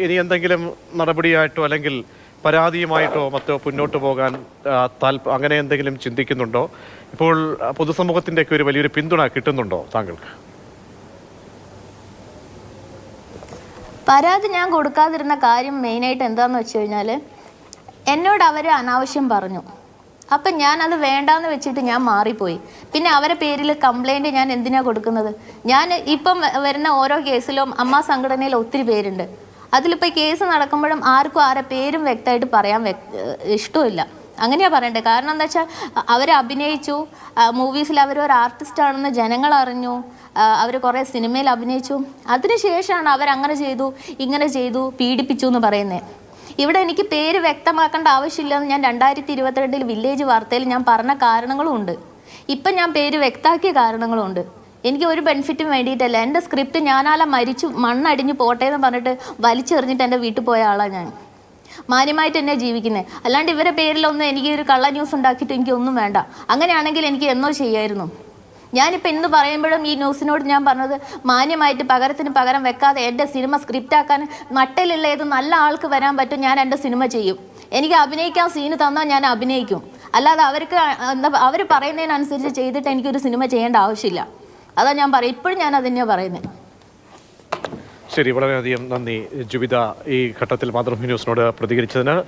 ഇനി എന്തെങ്കിലും നടപടിയായിട്ടോ അല്ലെങ്കിൽ പരാതിയുമായിട്ടോ മറ്റോ മുന്നോട്ട് പോകാൻ അങ്ങനെ എന്തെങ്കിലും ചിന്തിക്കുന്നുണ്ടോ? ഇപ്പോൾ പൊതുസമൂഹത്തിന്റെ ഒക്കെ ഒരു വലിയൊരു പിന്തുണ കിട്ടുന്നുണ്ടോ താങ്കൾക്ക്? പരാതി ഞാൻ കൊടുക്കാതിരുന്ന കാര്യം മെയിനായിട്ട് എന്താണെന്ന് വെച്ച് കഴിഞ്ഞാൽ, എന്നോട് അവർ അനാവശ്യം പറഞ്ഞു. അപ്പം ഞാനത് വേണ്ടാന്ന് വെച്ചിട്ട് ഞാൻ മാറിപ്പോയി. പിന്നെ അവരെ പേരിൽ കംപ്ലൈൻറ്റ് ഞാൻ എന്തിനാണ് കൊടുക്കുന്നത്? ഞാൻ ഇപ്പം വരുന്ന ഓരോ കേസിലും അമ്മ സംഘടനയിൽ ഒത്തിരി പേരുണ്ട്. അതിലിപ്പോൾ കേസ് നടക്കുമ്പോഴും ആർക്കും ആരെ പേരും വ്യക്തമായിട്ട് പറയാൻ ഇഷ്ടമില്ല. അങ്ങനെയാണ് പറയണ്ടത്. കാരണം എന്താ വെച്ചാൽ അവർ അഭിനയിച്ചു, മൂവീസിൽ അവരൊരു ആർട്ടിസ്റ്റാണെന്ന് ജനങ്ങൾ അറിഞ്ഞു, അവർ കുറേ സിനിമയിൽ അഭിനയിച്ചു. അതിനുശേഷമാണ് അവരങ്ങനെ ചെയ്തു ഇങ്ങനെ ചെയ്തു പീഡിപ്പിച്ചു എന്ന് പറയുന്നത്. ഇവിടെ എനിക്ക് പേര് വ്യക്തമാക്കേണ്ട ആവശ്യമില്ലെന്ന് ഞാൻ 2022 വില്ലേജ് വാർത്തയിൽ ഞാൻ പറഞ്ഞ കാരണങ്ങളും ഉണ്ട്. ഇപ്പം ഞാൻ പേര് വ്യക്തമാക്കിയ കാരണങ്ങളും ഉണ്ട്. എനിക്ക് ഒരു ബെനിഫിറ്റും വേണ്ടിയിട്ടല്ല. എൻ്റെ സ്ക്രിപ്റ്റ് ഞാനാല മരിച്ചു മണ്ണടിഞ്ഞ് പോട്ടെ എന്ന് പറഞ്ഞിട്ട് വലിച്ചെറിഞ്ഞിട്ട് എൻ്റെ വീട്ടിൽ പോയ ആളാണ് ഞാൻ. മാന്യമായിട്ട് എന്നെ ജീവിക്കുന്നത്. അല്ലാണ്ട് ഇവരെ പേരിലൊന്നും എനിക്ക് ഒരു കള്ള ന്യൂസ് ഉണ്ടാക്കിയിട്ട് എനിക്കൊന്നും വേണ്ട. അങ്ങനെയാണെങ്കിൽ എനിക്ക് എന്നോ ചെയ്യായിരുന്നു. ഞാനിപ്പോൾ ഇന്ന് പറയുമ്പോഴും ഈ ന്യൂസിനോട് ഞാൻ പറഞ്ഞത് മാന്യമായിട്ട് പകരത്തിന് പകരം വെക്കാതെ എൻ്റെ സിനിമ സ്ക്രിപ്റ്റാക്കാൻ നട്ടലുള്ള ഏത് നല്ല ആൾക്ക് വരാൻ പറ്റും, ഞാൻ എൻ്റെ സിനിമ ചെയ്യും. എനിക്ക് അഭിനയിക്കാൻ സീന് തന്നാൽ ഞാൻ അഭിനയിക്കും. അല്ലാതെ അവർക്ക് അവർ പറയുന്നതിനനുസരിച്ച് ചെയ്തിട്ട് എനിക്കൊരു സിനിമ ചെയ്യേണ്ട ആവശ്യമില്ല. അതാ ഞാൻ പറയും. ഇപ്പോഴും ഞാൻ അതന്നെയാണ് പറയുന്നത്. ശരി, വളരെയധികം നന്ദി ജുബിത ഈ ഘട്ടത്തിൽ മാതൃഭൂമി ന്യൂസിനോട് പ്രതികരിച്ചതിന്.